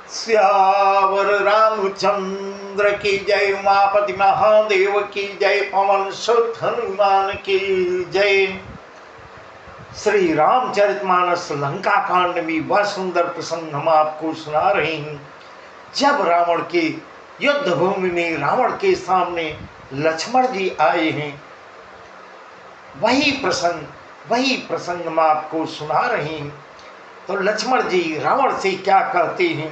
श्यावर रामचंद्र की जय, उमापति महादेव की जय, पवन सुत हनुमान की जय। श्री रामचरितमानस लंका कांड में वह सुंदर प्रसंग हम आपको सुना रहे हैं जब रावण के युद्ध भूमि में रावण के सामने लक्ष्मण जी आए हैं। वही प्रसंग हम आपको सुना रहे हैं। तो लक्ष्मण जी रावण से क्या कहते हैं?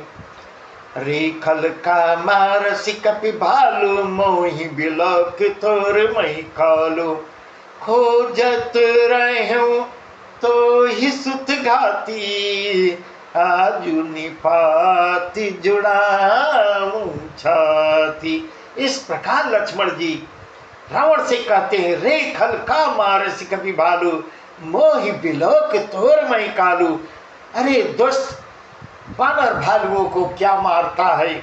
रेखल का मारसी कपि भालू, मोहि बिलक तोर मई कालो, खोजत रहूं तो ही सुत घाती, आजू निपाति जुड़ाऊं छाती। इस प्रकार लक्ष्मण जी रावण से कहते हैं, रेखल का मारसी कपि भालू, मोहि बिलोक तोर मई कालू। अरे दुष्ट वानर भालुओं को क्या मारता है?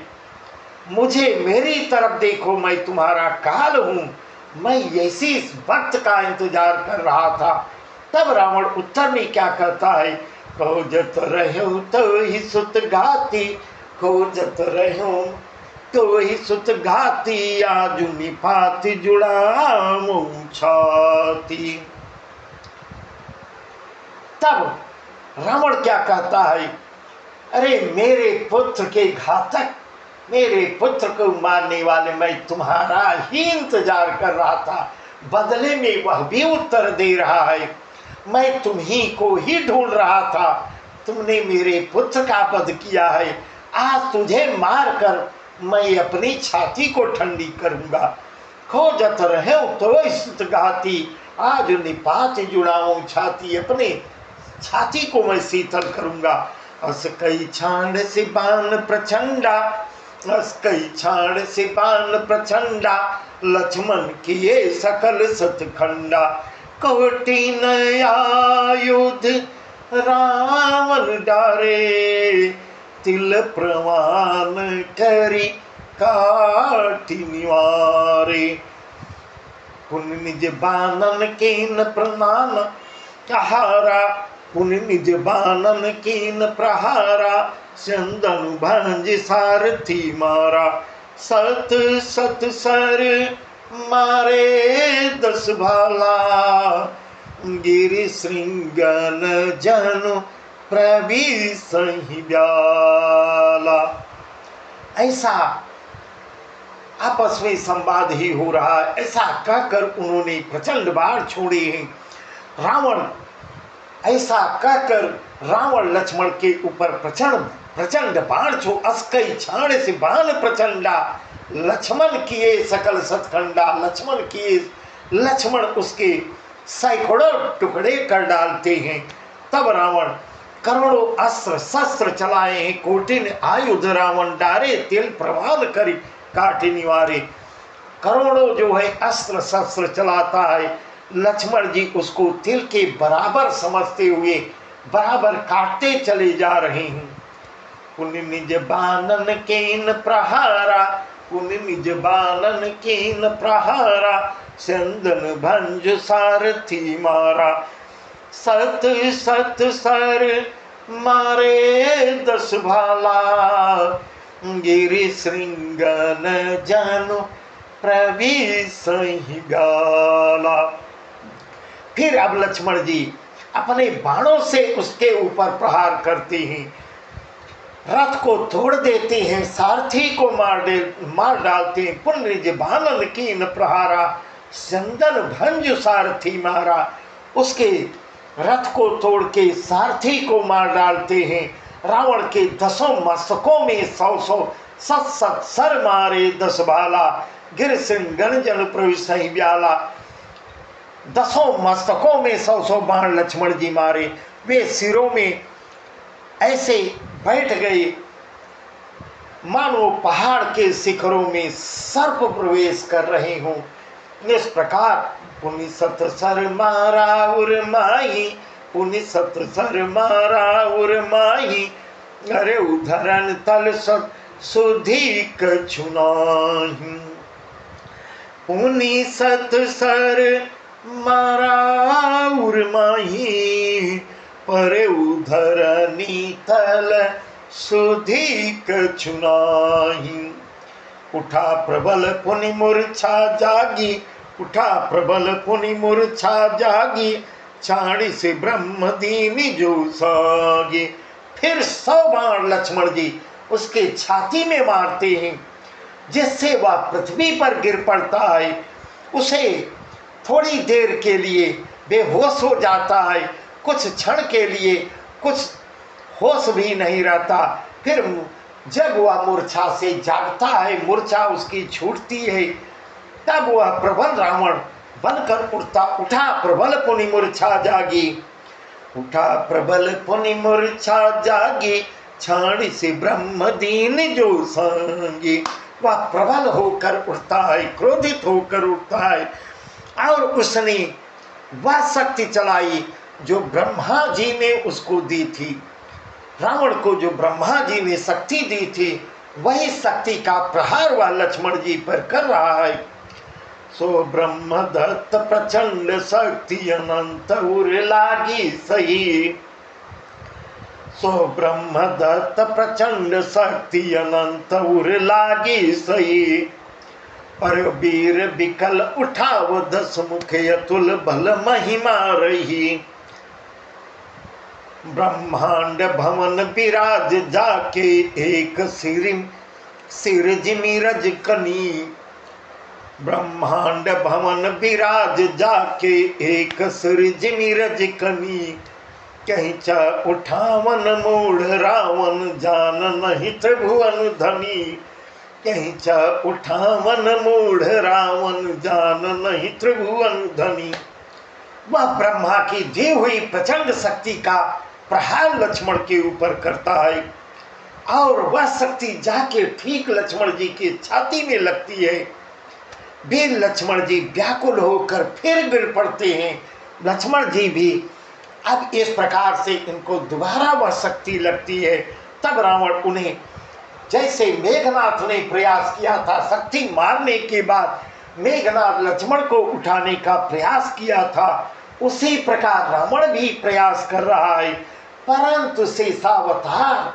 मुझे मेरी तरफ देखो, मैं तुम्हारा काल हूं। मैं ऐसी इस वक्त का इंतजार कर रहा था। तब रावण उत्तर में क्या कहता है? खोजत रहो तो ही सुत घाती, खोजत रहो तो ही सुत घाती, आजू निपाति जुड़ाऊं छाती। तब रावण क्या कहता है? अरे मेरे पुत्र के घातक, मेरे पुत्र को मारने वाले, मैं तुम्हारा ही इंतजार कर रहा था। बदले में वह भी उत्तर दे रहा है, मैं तुम्ही को ही ढूंढ रहा था। तुमने मेरे पुत्र का वध किया है। आज तुझे मारकर मैं अपनी छाती को ठंडी करूंगा। खोजत रहे तो इस घाती, आज निपात जुड़ाऊं छाती, अपने छाती को मैं शीतल करूंगा। अस कई छांड से बाण प्रचंडा, अस कई छांड से बाण प्रचंडा, लक्ष्मण किए सकल सतखंडा, कोटि आयुध रावण डारे, तिल प्रमाण करी काटि निवारे। पुन निज बानन कीन प्रमाण कहारा, पुन निज बानन कीन प्रहारा, चंदन भंज सारथी मारा, सत सत सर मारे 10 भाला, गिरि श्रृंगन जनु प्रविशहि ब्याला। ऐसा आपस में संवाद ही हो रहा है। ऐसा कहकर उन्होंने प्रचंड बाण छोड़े हैं। रावण ऐसा कहकर रावण लक्ष्मण के ऊपर प्रचंड बाण छो, अस्कई छाण से बाण प्रचंडा, लक्ष्मण किए सकल सतखंडा, लक्ष्मण उसके सैकड़ों टुकड़े कर डालते हैं। तब रावण करोड़ों अस्त्र शस्त्र चलाए हैं। कोटिन आयुध रावण डारे, तिल प्रवाल करी काटि निवारे। करोड़ों जो है अस्त्र शस्त्र चलाता है, लक्ष्मण जी उसको तिल के बराबर समझते हुए बराबर काटते चले जा रहे हैं। पुन निज बानन कीन प्रहारा, पुन निज बानन कीन प्रहारा, चंदन भंज सारथी मारा, सत सत सर मारे 10 भाला, गिरि श्रृंगन जनु प्रविशहि ब्याला। फिर अब लक्ष्मण जी अपने बाणों से उसके ऊपर प्रहार करते हैं, रथ को तोड़ देते हैं, सारथी को मार डालते हैं। पुन निज बानन कीन प्रहारा, चंदन भंज सारथी मारा। उसके रथ को तोड़ के सारथी को मार डालते हैं। रावण के 10 मस्तकों में 100 सत सत सर मारे 10 भाला, गिर सिंह जन प्रविशहि ब्याला। 10 मस्तकों में 100 बाण लक्ष्मण जी मारे। वे सिरों में ऐसे बैठ गए मानो पहाड़ के शिखरों में सर्प प्रवेश कर रहे हों। इस प्रकार पुनि सत सर मारा उर्माही, पुनि सत सर मारा उर्माही, अरे उधरन तल सुधी कछु नाही। पुनि सत सर मारा उर्माही, पर उधरनी तल सुधी कछु नाही। उठा प्रबल पुनि मूर्छा जागी, उठा प्रबल पुनि मूर्छा जागी, छाड़ी से ब्रह्म दीन जो सागी। फिर 100 बाण लक्ष्मण जी उसके छाती में मारते हैं, जिससे वह पृथ्वी पर गिर पड़ता है। उसे थोड़ी देर के लिए बेहोश हो जाता है, कुछ क्षण के लिए कुछ होश भी नहीं रहता। फिर जब वह मूर्छा से जागता है, मूर्छा उसकी छूटती है, तब वह प्रबल रावण बनकर उठा प्रबल पुनि मूर्छा जागी, उठा प्रबल पुनि मूर्छा जागी, छाड़ी से ब्रह्म दीन जो सांगी। वह प्रबल होकर उठता है, क्रोधित होकर उठता है, और उसने वह शक्ति चलाई जो ब्रह्मा जी ने उसको दी थी। रावण को जो ब्रह्मा जी ने शक्ति दी थी, वही शक्ति का प्रहार वह लक्ष्मण जी पर कर रहा है। सो ब्रह्म दत्त प्रचंड शक्ति अनंत उर लागी सही, सो ब्रह्म दत्त प्रचंड शक्ति अनंत उर लागी सही। पर वीर विकल उठाव 10 मुख अतुल बल महिमा रही। ब्रह्मांड भवन विराज जाके एक सिर जिमिरज कनी, ब्रह्मांड भवन विराज जाके एक सिर जिमिरज कनी। कहीं चा उठावन मूढ़ रावण जान नहीं त्रिभुवन धनी, कहीं चा उठावन मूढ़ रावण जान नहीं त्रिभुवन धनी। वह ब्रह्मा की दी हुई प्रचंड शक्ति का प्रहार लक्ष्मण के ऊपर करता है, और वह शक्ति जाके ठीक लक्ष्मण जी की छाती में लगती है। वीर लक्ष्मण जी व्याकुल होकर फिर गिर पड़ते हैं। लक्ष्मण जी भी अब इस प्रकार से इनको दोबारा वह शक्ति लगती है। तब रावण उन्हें, जैसे मेघनाथ ने प्रयास किया था शक्ति मारने के बाद मेघनाथ लक्ष्मण को उठाने का प्रयास किया था, उसी प्रकार रावण भी प्रयास कर रहा है। परंतु शेषावतार,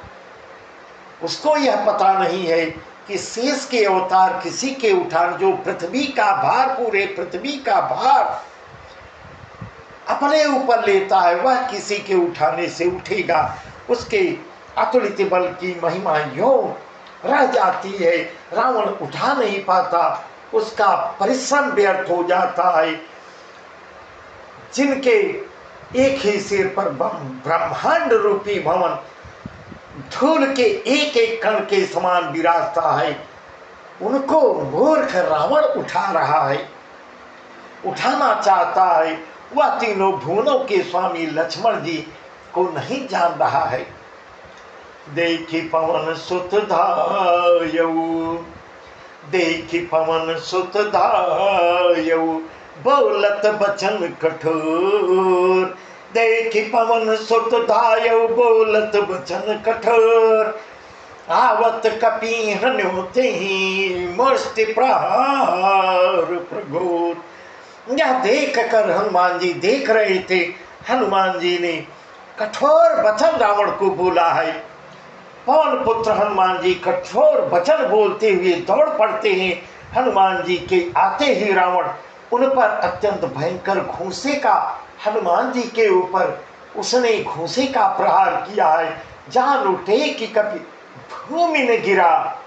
उसको यह पता नहीं है कि शेष के अवतार किसी के उठान, जो पृथ्वी का भार, पूरे पृथ्वी का भार अपने ऊपर लेता है, वह किसी के उठाने से उठेगा। उसके अतुलित बल की महिमा यूं रह जाती है, रावण उठा नहीं पाता, उसका परिश्रम व्यर्थ हो जाता है। जिनके एक ही सिर पर ब्रह्मांड रूपी भवन धूल के एक एक कण के समान विराजता है, उनको मूर्ख रावण उठा रहा है, उठाना चाहता है। वह तीनों भुवनों के स्वामी लक्ष्मण जी को नहीं जान रहा है। देखी पवन सुत धायऊ, देखी पवन सुत धायऊ, बोलत बचन कठोर। देखी पवन सुत धायऊ, बोलत बचन कठोर। आवत कपि हन्योते ही मुष्टि प्रहार प्रघोर। यह देख कर हनुमान जी देख रहे थे, हनुमान जी ने कठोर वचन रावण को बोला है। पवन पुत्र हनुमान जी कठोर वचन बोलते हुए दौड़ पड़ते हैं। हनुमान जी के आते ही रावण उन पर अत्यंत भयंकर घूंसे का, हनुमान जी के ऊपर उसने घूंसे का प्रहार किया है। जान उठे कि कभी भूमि ने गिरा,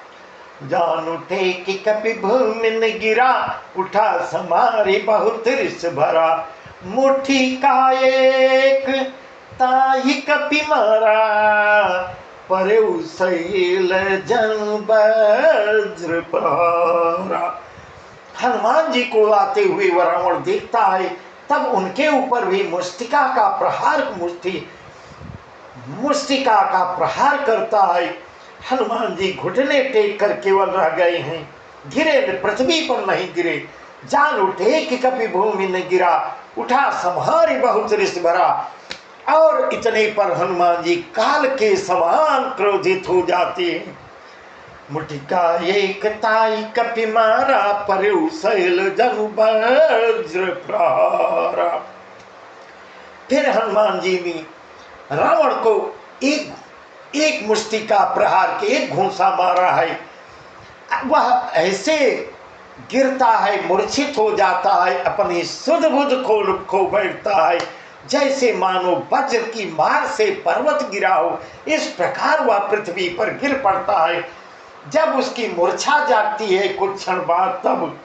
जान उठे कि कभी भूमि ने गिरा, उठा समारे बहुत रिस भरा। मुट्ठी का एक ताही कपि मारा, परउ शैल जन वज्र प्रहारा। हनुमान जी को आते हुए वह रावण देखता है, तब उनके ऊपर भी मुष्टिका का प्रहार करता है। हनुमान जी घुटने टेक कर केवल रह गए हैं, गिरे पृथ्वी पर नहीं गिरे। जान उठे कि कभी भूमि ने गिरा, उठा संहारी बहुत रिस भरा। और इतने पर हनुमान जी काल के समान क्रोधित हो जाते हैं। मुटिका एक ताई कपि मारा, परउ शैल जनु वज्र प्रहारा। फिर हनुमान जी ने रावण को एक एक मुष्टि का प्रहार के एक घूंसा मारा है, वह ऐसे गिरता है, मूर्छित हो जाता है, अपनी सुध बुध खो बैठता है, जैसे मानो वज्र की मार से पर्वत गिरा हो। इस प्रकार वह पृथ्वी पर गिर पड़ता है। जब उसकी मूर्छा जागती है कुछ क्षण बाद, तब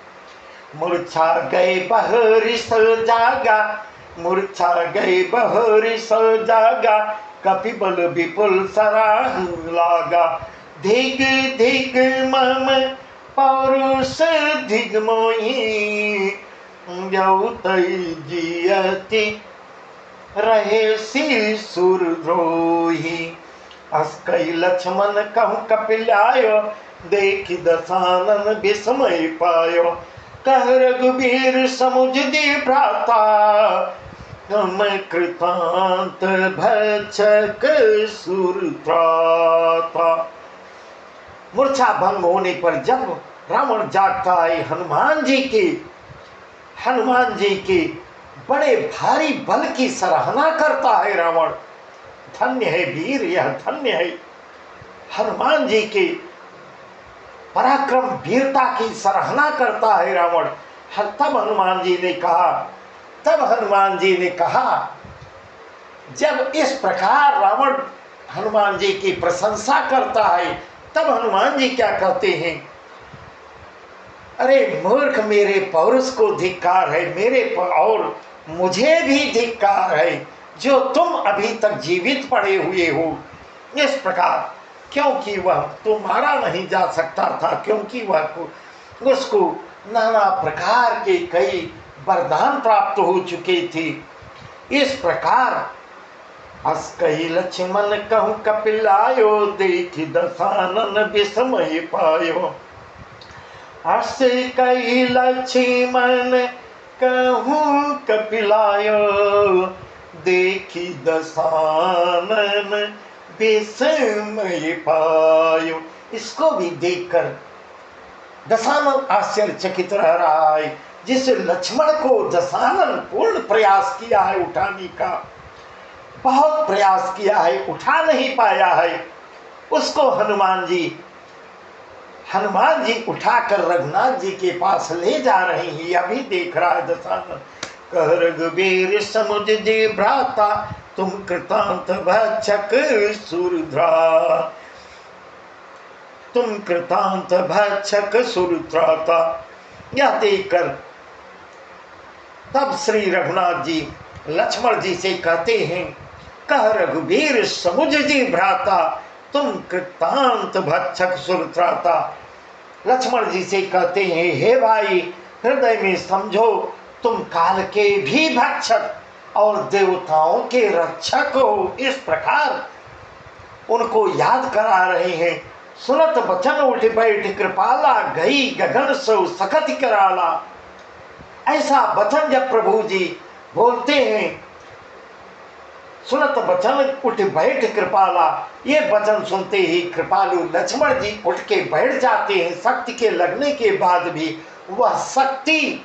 मूर्छा गए बहरिश जागा, मूर्छा गए बहरिश जागा, कपिबल विपुल सराह लागा, धिग धिग मम पौरुष धिग मोही, जौतई जियति रहे सी सुरद्रोही। अस्कई लक्ष्मण कहूँ कपिलायो, देखि दशानन विस्मय पायो, कह रघुबीर समुझ दे भ्राता, तुम कृतांत भक्षक सुरत्राता। मूर्छा भंग होने पर जब रावण जागता है, हनुमान जी के बड़े भारी बल की सराहना करता है रावण। धन्य है वीर, यह धन्य है। हनुमान जी के पराक्रम वीरता की सराहना करता है रावण। तब हनुमान जी ने कहा, जब इस प्रकार रावण हनुमान जी की प्रशंसा करता है, तब हनुमान जी क्या कहते हैं, अरे मूर्ख, मेरे पौरुष को धिक्कार है, और मुझे भी धिक्कार है, जो तुम अभी तक जीवित पड़े हुए हो। इस प्रकार, क्योंकि वह तो मारा नहीं जा सकता था, क्योंकि उसको नाना प्रकार के कई वरदान प्राप्त हो चुके थे। इस प्रकार अस्कई लक्ष्मण कहूँ कपिलायो, देखि दशानन विस्मय पायो। अस्कई लक्ष्मण कहूँ कपिलायो, देखि दशानन विस्मय पायो। इसको भी देखकर दशानन आश्चर्यचकित रह रहा है। जिस लक्ष्मण को दशानन पूर्ण प्रयास किया है उठाने का, बहुत प्रयास किया है, उठा नहीं पाया है, उसको हनुमान जी उठाकर रघुनाथ जी के पास ले जा रहे हैं। अभी देख रहा है दशानन। कह रघुबीर समुझ दे भ्राता, तुम कृतांत भक्षक सुरद्रा, तुम कृतांत भक्षक सुरत्राता। यह देखकर तब श्री रघुनाथ जी लक्ष्मण जी से कहते हैं, कह रघुबीर समुझ जी भ्राता, तुम कृतांत भक्षक सुरत्राता। लक्ष्मण जी से कहते हैं, हे भाई, हृदय में समझो, तुम काल के भी भक्षक और देवताओं के रक्षक हो। इस प्रकार उनको याद करा रहे हैं। सुनत बचन उठ बैठ कृपाला, गई गगन सो सखत कराला। ऐसा वचन जब प्रभु जी बोलते हैं, सुनत बचन उठ बैठ कृपाला, ये वचन सुनते ही कृपालु लक्ष्मण जी उठ के बैठ जाते हैं। शक्ति के लगने के बाद भी वह शक्ति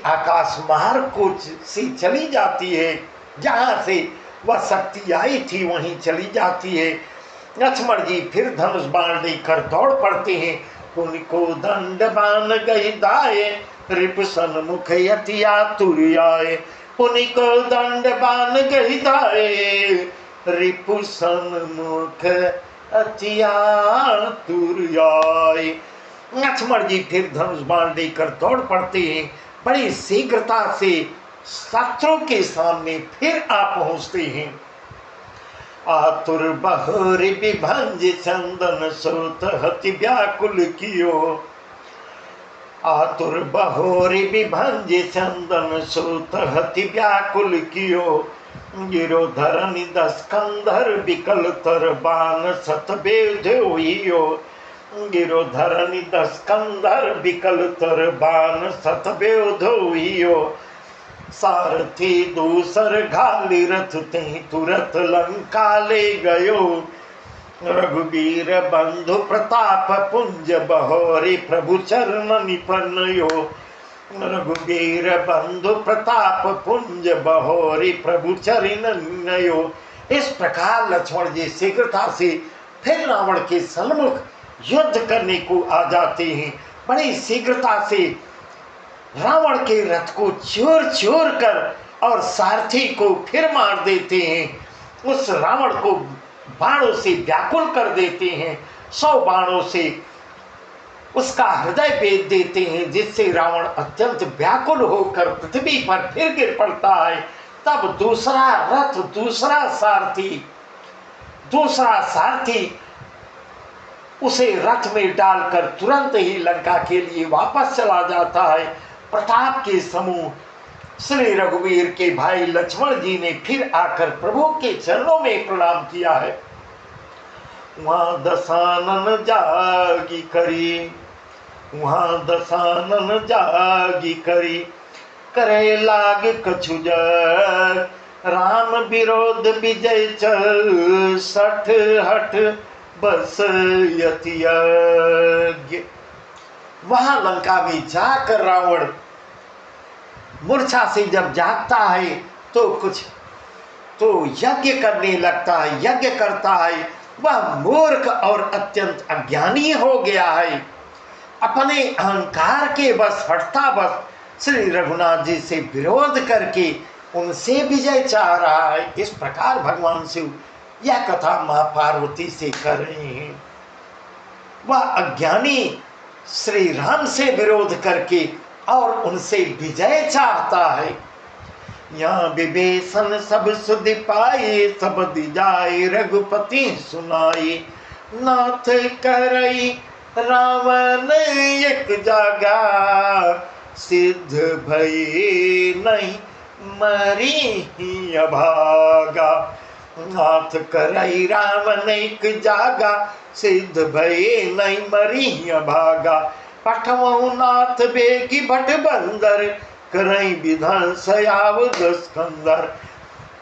आकाश मार्ग को से चली जाती है, जहाँ से वह शक्ति आई थी वहीं चली जाती है। लक्ष्मण जी फिर धनुष बाण लेकर दौड़ पड़ते हैं। उनको दंड बाण गई दाए, रिपुसन मुख यतिया तुरियाए। उनको दंड बाण गई दाए, रिपुसन मुख अतिया तुरियाए। लक्ष्मण जी फिर धनुष बाण लेकर दौड़ पड़ते हैं। बड़ी शीघ्रता से शत्रु के सामने फिर आ पहुंचते हैं। आतुर बहोरी विभंज चंदन सोत हति व्याकुल कियो, आतुर बहोरी विभंज चंदन सोत हति व्याकुल कियो। गिरोधरनि दस्कंधर विकल तर बाण सत बेधोइयो, गिरोधरनि दस्कंधर विकल तर बाण सत बेधोइयो। सारथी दूसर घाली रथ ते तुरत लंका ले गयो, रघुबीर बंधु प्रताप पुंज बहोरी प्रभु चरण निपन्यो। रघुबीर बंधु प्रताप पुंज बहोरी प्रभु चरण निपन्यो। इस प्रकार लक्ष्मण जी शीघ्रता से फिर रावण के सन्मुख युद्ध करने को आ जाते हैं। बड़ी शीघ्रता से रावण के रथ को चूर चूर कर और सारथी को फिर मार देते हैं। उस रावण को बाणों से व्याकुल कर देते हैं। 100 बाणों से उसका हृदय भेद देते हैं, जिससे रावण अत्यंत व्याकुल होकर पृथ्वी पर फिर गिर पड़ता है। तब दूसरा रथ, दूसरा सारथी उसे रथ में डालकर तुरंत ही लंका के लिए वापस चला जाता है। प्रताप के समूह श्री रघुवीर के भाई लक्ष्मण जी ने फिर आकर प्रभु के चरणों में प्रणाम किया है। वहां दशानन जागी करी, करे लाग कछु जग, राम विरोध विजय चल, सठ हठ बस यति यज्ञ। वहां लंका में जाकर रावण मूर्छा से जब जागता है तो यज्ञ करने लगता है, यज्ञ करता है। वह मूर्ख और अत्यंत अज्ञानी हो गया है। अपने अहंकार के बस, हठता बस श्री रघुनाथ जी से विरोध करके उनसे विजय चाह रहा है। इस प्रकार भगवान शिव यह कथा मां पार्वती से कर रहे हैं। वह अज्ञानी श्री राम से विरोध करके और उनसे विजय चाहता है। यहाँ विभीषण सब सुधि पाए, सब दिजाए रघुपति सुनाई, नाथ करई रावण एक जागा, सिद्ध भई नहीं मरी ही अभागा। नाथ करई रावण एक जागा, सिद्ध भई नहीं मरी ही अभागा। पठवहु नाथ बेगी भट बंदर, करई विधान सयाव दस कंदर।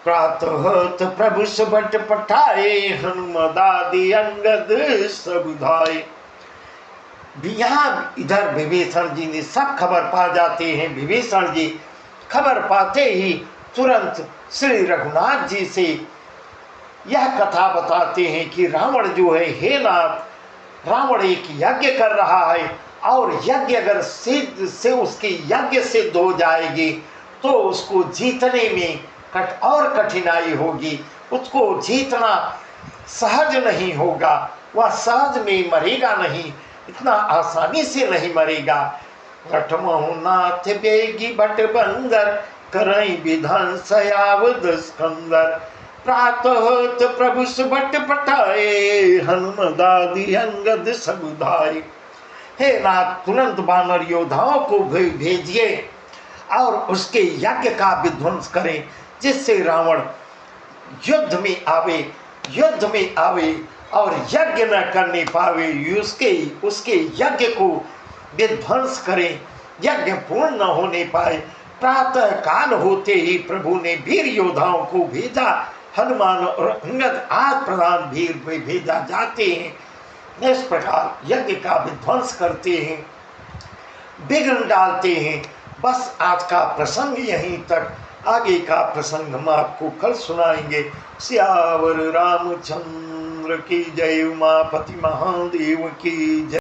प्रातः होत प्रभु सुबट पठाए, हनुमदादि अंगद सब धाये। यहाँ इधर विभीषण जी ने सब खबर पा जाते हैं। विभीषण जी खबर पाते ही तुरंत श्री रघुनाथ जी से यह कथा बताते हैं कि रावण जो है, हे नाथ, रावण एक यज्ञ कर रहा है और यज्ञ अगर सिद्ध से उसके यज्ञ सिद्ध हो जाएगी तो उसको जीतने में और कठिनाई होगी। उसको जीतना सहज नहीं होगा, वह सहज में मरेगा नहीं, इतना आसानी से नहीं मरेगा। रटमहु नाथ बेगी भट बंदर, करई विधान सयाव दस कंदर। प्रातः होत प्रभु सुबट पठाए, हनुमदादि अंगद सब धाये। हे नाथ, तुरंत वानर योद्धाओं को भेजिए और उसके यज्ञ का विध्वंस करें, जिससे रावण युद्ध में आवे और यज्ञ न करने पावे। उसके यज्ञ को विध्वंस करें, यज्ञ पूर्ण न होने पाए। प्रातः काल होते ही प्रभु ने वीर योद्धाओं को भेजा। हनुमान और अंगद आदि प्रधान वीर में भेजा जाते हैं। इस प्रकार यज्ञ का विध्वंस करते हैं, विघ्न डालते हैं। बस आज का प्रसंग यहीं तक, आगे का प्रसंग हम आपको कल सुनाएंगे। सियावर रामचंद्र की जय, उमापति महादेव की जय।